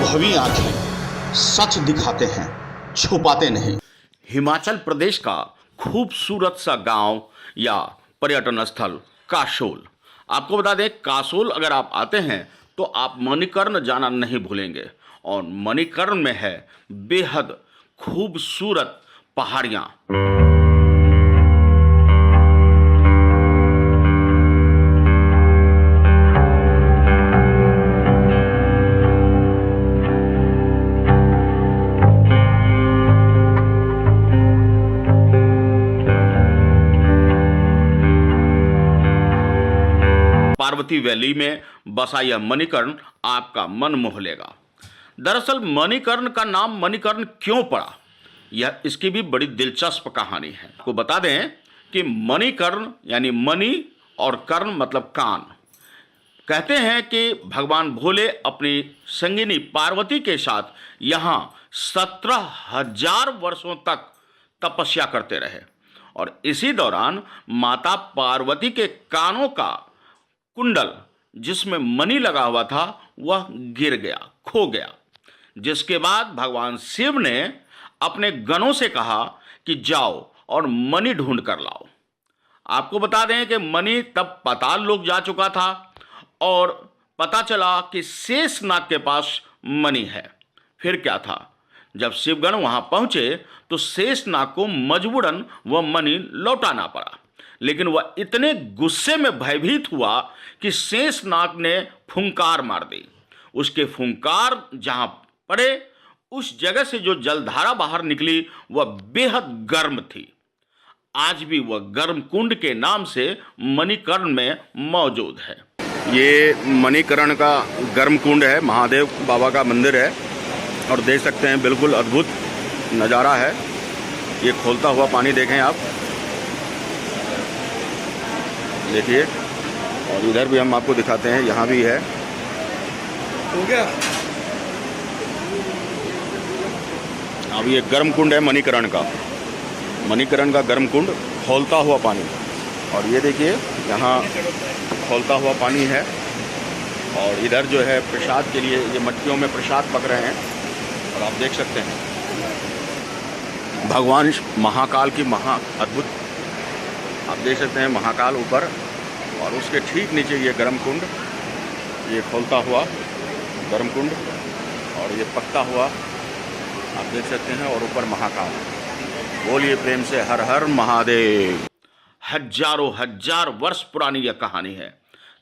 अनुभवी आंखें सच दिखाते हैं, छुपाते नहीं। हिमाचल प्रदेश का खूबसूरत सा गांव या पर्यटन स्थल कासोल। आपको बता दें, कासोल अगर आप आते हैं तो आप मणिकर्ण जाना नहीं भूलेंगे। और मणिकर्ण में है बेहद खूबसूरत पहाड़ियाँ। पार्वती वैली में बसा यह मणिकर्ण आपका मन मोह लेगा। दरअसल मणिकर्ण का नाम मणिकर्ण क्यों पड़ा, यह इसकी भी बड़ी दिलचस्प कहानी है। आपको बता दें कि मणिकर्ण यानी मणि और कर्ण मतलब कान। कहते हैं कि भगवान भोले अपनी संगिनी पार्वती के साथ यहाँ 17,000 वर्षों तक तपस्या करते रहे और इसी दौरान माता पार्वती के कानों का कुंडल जिसमें मणि लगा हुआ था वह गिर गया, खो गया। जिसके बाद भगवान शिव ने अपने गणों से कहा कि जाओ और मणि ढूंढ कर लाओ। आपको बता दें कि मणि तब पाताल लोक जा चुका था और पता चला कि शेषनाग के पास मणि है। फिर क्या था, जब शिवगण वहां पहुंचे तो शेषनाग को मजबूरन वह मणि लौटाना पड़ा। लेकिन वह इतने गुस्से में भयभीत हुआ कि शेषनाग ने फुंकार मार दी। उसके फुंकार जहां पड़े उस जगह से जो जलधारा बाहर निकली वह बेहद गर्म थी। आज भी वह गर्म कुंड के नाम से मणिकर्ण में मौजूद है। ये मणिकर्ण का गर्म कुंड है, महादेव बाबा का मंदिर है और देख सकते हैं बिल्कुल अद्भुत नज़ारा है। ये खोलता हुआ पानी देखें आप, देखिए। और इधर भी हम आपको दिखाते हैं, यहाँ भी है। हो गया। अब ये गर्म कुंड है मणिकर्ण का, मणिकर्ण का गर्म कुंड, खौलता हुआ पानी। और ये देखिए यहाँ खौलता हुआ पानी है। और इधर जो है प्रसाद के लिए ये मटकियों में प्रसाद पक रहे हैं और आप देख सकते हैं भगवान महाकाल की महा अद्भुत, आप देख सकते हैं महाकाल ऊपर और उसके ठीक नीचे ये गर्म कुंड, ये खोलता हुआ गर्म कुंड और ये पकता हुआ आप देख सकते हैं। और ऊपर महाकाल। बोलिए प्रेम से हर हर महादेव। हजारों हजार वर्ष पुरानी यह कहानी है।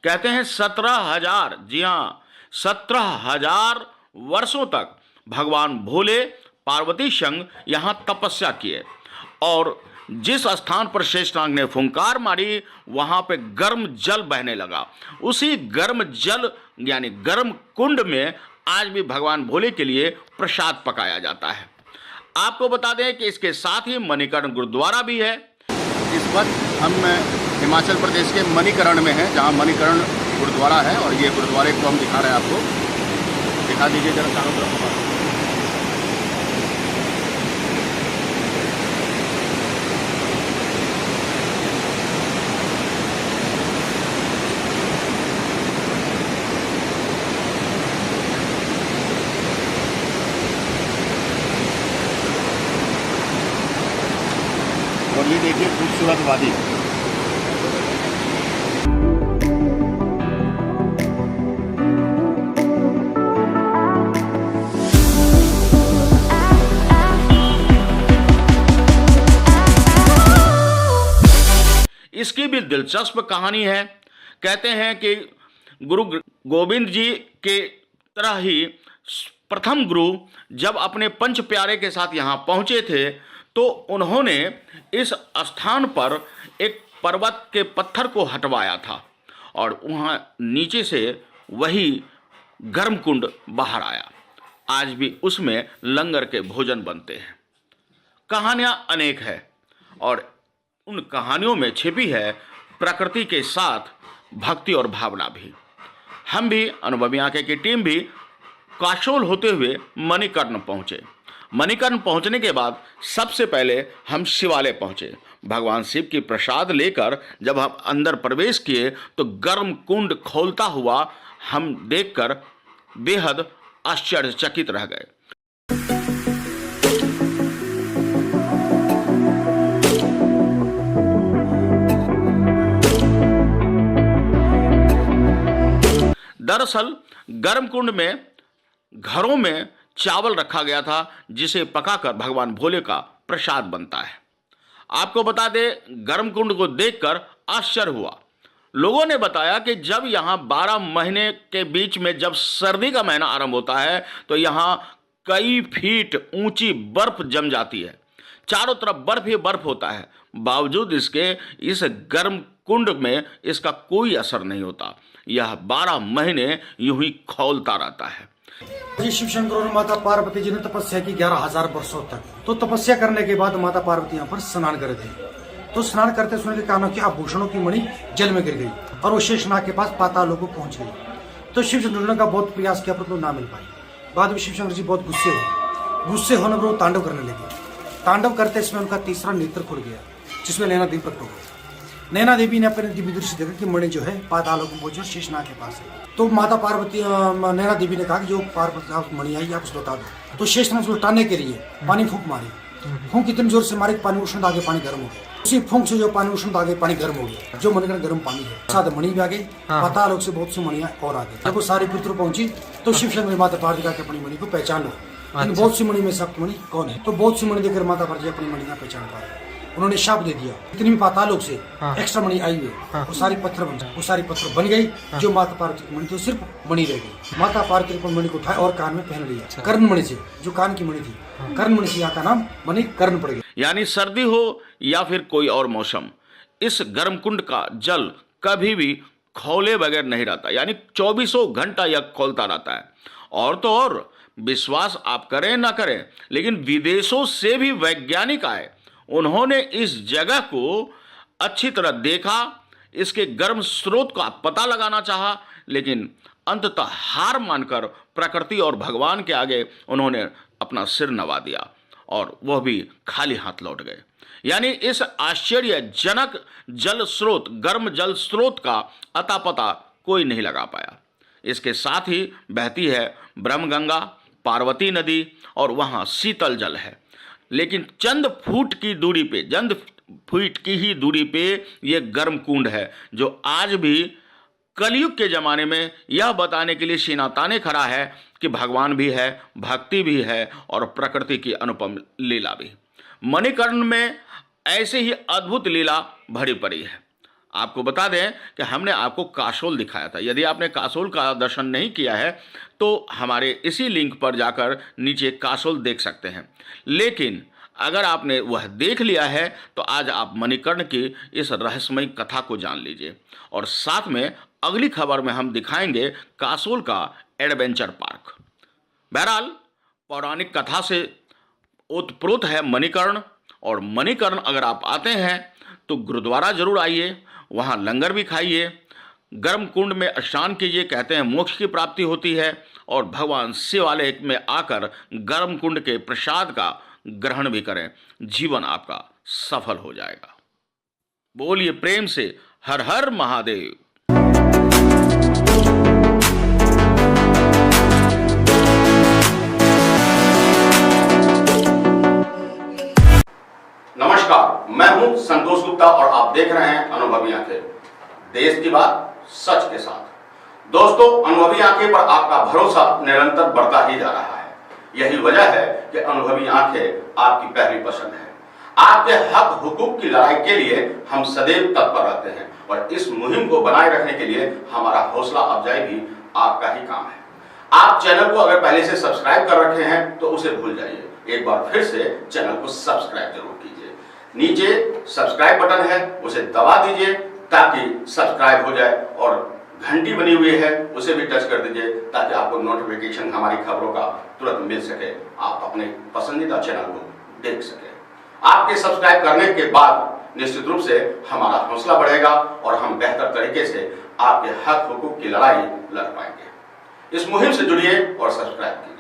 कहते हैं 17,000, जी हाँ 17,000 वर्षों तक भगवान भोले पार्वती संग यहाँ तपस्या किए और जिस स्थान पर शेषनाग ने फुंकार मारी वहाँ पे गर्म जल बहने लगा। उसी गर्म जल यानी गर्म कुंड में आज भी भगवान भोले के लिए प्रसाद पकाया जाता है। आपको बता दें कि इसके साथ ही मणिकर्ण गुरुद्वारा भी है। इस वक्त हम हिमाचल प्रदेश के मणिकर्ण में हैं, जहाँ मणिकर्ण गुरुद्वारा है और ये गुरुद्वारे को हम दिखा रहे हैं आपको। दिखा दीजिए जरा चारों तरफ। और ये देखिए खूबसूरत वादी। इसकी भी दिलचस्प कहानी है। कहते हैं कि गुरु गोविंद जी के तरह ही प्रथम गुरु जब अपने पंच प्यारे के साथ यहाँ पहुँचे थे तो उन्होंने इस स्थान पर एक पर्वत के पत्थर को हटवाया था और वहाँ नीचे से वही गर्म कुंड बाहर आया। आज भी उसमें लंगर के भोजन बनते हैं। कहानियाँ अनेक है और उन कहानियों में छिपी है प्रकृति के साथ भक्ति और भावना भी। हम भी अनुभवी आंखें की टीम भी कासोल होते हुए मणिकर्ण पहुँचे। मणिकर्ण पहुंचने के बाद सबसे पहले हम शिवालय पहुंचे। भगवान शिव की प्रसाद लेकर जब हम अंदर प्रवेश किए तो गर्म कुंड खोलता हुआ हम देखकर बेहद आश्चर्यचकित रह गए। दरअसल गर्म कुंड में घरों में चावल रखा गया था जिसे पकाकर भगवान भोले का प्रसाद बनता है। आपको बता दें, गर्म कुंड को देखकर आश्चर्य हुआ। लोगों ने बताया कि जब यहाँ 12 महीने के बीच में जब सर्दी का महीना आरंभ होता है तो यहाँ कई फीट ऊंची बर्फ जम जाती है। चारों तरफ बर्फ ही बर्फ होता है। बावजूद इसके इस गर्म कुंड में इसका कोई असर नहीं होता। यह 12 महीने यूं ही खौलता रहता है। जी शिव शंकर और माता पार्वती जी ने तपस्या की 11,000 वर्षों तक। तो तपस्या करने के बाद माता पार्वती यहाँ पर स्नान कर गई। तो स्नान करते समय कानों के आभूषणों की मणि जल में गिर गई और वो शेषनाग के पास पातालों को पहुंच गई। तो शिव शंकर का बहुत प्रयास किया पर ना मिल पाई। बाद में शिव शंकर जी बहुत गुस्से होने पर वो तांडव करने लगे। तांडव करते समय उनका तीसरा नेत्र खुल गया जिसमें नैना देवी प्रकट हो गई। नैना देवी ने अपने दिव्य दृष्टि देखा कि मणि जो है पातालों को पहुंचे शेषनाग के पास है। तो माता पार्वती नैना देवी ने कहा कि जो पार्वती मणि आई आप उसको लौटा दो। तो शेषनाग को लौटाने के लिए पानी फूंक मारी। फूंक इतनी जोर से मारी पानी उष्ण आगे पानी गर्म हो गया। उसी फूंक से जो पानी उष्ण आगे पानी गर्म हो गया। जो मणिकर्ण गर्म पानी है साथ मणि भी आ गई। पातालोक से बहुत सी मणियां और आ गई। जब वो सारी पितृ पहुंची तो शिव शंकर माता पार्वती का अपनी मणि को पहचान लो। लेकिन बहुत सी मणि में सप्त मणि कौन है? तो बहुत सी मणि देखकर माता पार्वती अपनी मणि का पहचान पा रहे। उन्होंने शाप दे दिया इतनी भी पातालोक से एक्स्ट्रा मणि आई हुई वो सारी पत्थर बन गई। जो माता पार्वती की मणि थी सिर्फ मणि रह गई। माता पार्वती ने मणि को उठाया और कान में पहन लिया। कर्ण मणि से जो कान की मणि थी कर्ण मणि से यहाँ का नाम मणि कर्ण पड़ गया। यानी सर्दी हो या फिर कोई और मौसम, इस गर्म कुंड का जल कभी भी खौले बगैर नहीं रहता। यानी 24 घंटा यह खौलता रहता है। और तो और विश्वास आप करें ना करें, लेकिन विदेशों से भी वैज्ञानिक आए। उन्होंने इस जगह को अच्छी तरह देखा, इसके गर्म स्रोत का पता लगाना चाहा, लेकिन अंततः हार मानकर प्रकृति और भगवान के आगे उन्होंने अपना सिर नवा दिया और वह भी खाली हाथ लौट गए। यानी इस आश्चर्यजनक जल स्रोत, गर्म जल स्रोत का अता पता कोई नहीं लगा पाया। इसके साथ ही बहती है ब्रह्मगंगा, पार्वती नदी और वहाँ शीतल जल है। लेकिन चंद फुट की ही दूरी पे ये गर्म कुंड है जो आज भी कलयुग के ज़माने में यह बताने के लिए सीना ताने खड़ा है कि भगवान भी है, भक्ति भी है और प्रकृति की अनुपम लीला भी। मणिकर्ण में ऐसे ही अद्भुत लीला भरी पड़ी है। आपको बता दें कि हमने आपको कासोल दिखाया था। यदि आपने कासोल का दर्शन नहीं किया है तो हमारे इसी लिंक पर जाकर नीचे कासोल देख सकते हैं। लेकिन अगर आपने वह देख लिया है तो आज आप मणिकर्ण की इस रहस्यमयी कथा को जान लीजिए। और साथ में अगली खबर में हम दिखाएंगे कासोल का एडवेंचर पार्क। बहरहाल पौराणिक कथा से ओतप्रोत है मणिकर्ण। और मणिकर्ण अगर आप आते हैं तो गुरुद्वारा जरूर आइए, वहाँ लंगर भी खाइए, गर्म कुंड में स्नान कीजिए। कहते हैं मोक्ष की प्राप्ति होती है। और भगवान शिवालय में आकर गर्म कुंड के प्रसाद का ग्रहण भी करें, जीवन आपका सफल हो जाएगा। बोलिए प्रेम से हर हर महादेव। नमस्कार, मैं हूं संतोष गुप्ता और आप देख रहे हैं अनुभवी आंखें, देश की बात सच के साथ। दोस्तों, अनुभवी आंखें पर आपका भरोसा निरंतर बढ़ता ही जा रहा है। यही वजह है कि अनुभवी आंखें आपकी पहली पसंद है। आपके हक हुकूक की लड़ाई के लिए हम सदैव तत्पर रहते हैं और इस मुहिम को बनाए रखने के लिए हमारा हौसला अफजाई भी आपका ही काम है। आप चैनल को अगर पहले से सब्सक्राइब कर रखे हैं तो उसे भूल जाइए, एक बार फिर से चैनल को सब्सक्राइब जरूर कीजिए। नीचे सब्सक्राइब बटन है, उसे दबा दीजिए ताकि सब्सक्राइब हो जाए और घंटी बनी हुई है उसे भी टच कर दीजिए ताकि आपको नोटिफिकेशन हमारी खबरों का तुरंत मिल सके, आप अपने पसंदीदा चैनल को देख सके। आपके सब्सक्राइब करने के बाद निश्चित रूप से हमारा हौसला बढ़ेगा और हम बेहतर तरीके से आपके हक हुकूक की लड़ाई लड़ पाएंगे। इस मुहिम से जुड़िए और सब्सक्राइब कीजिए।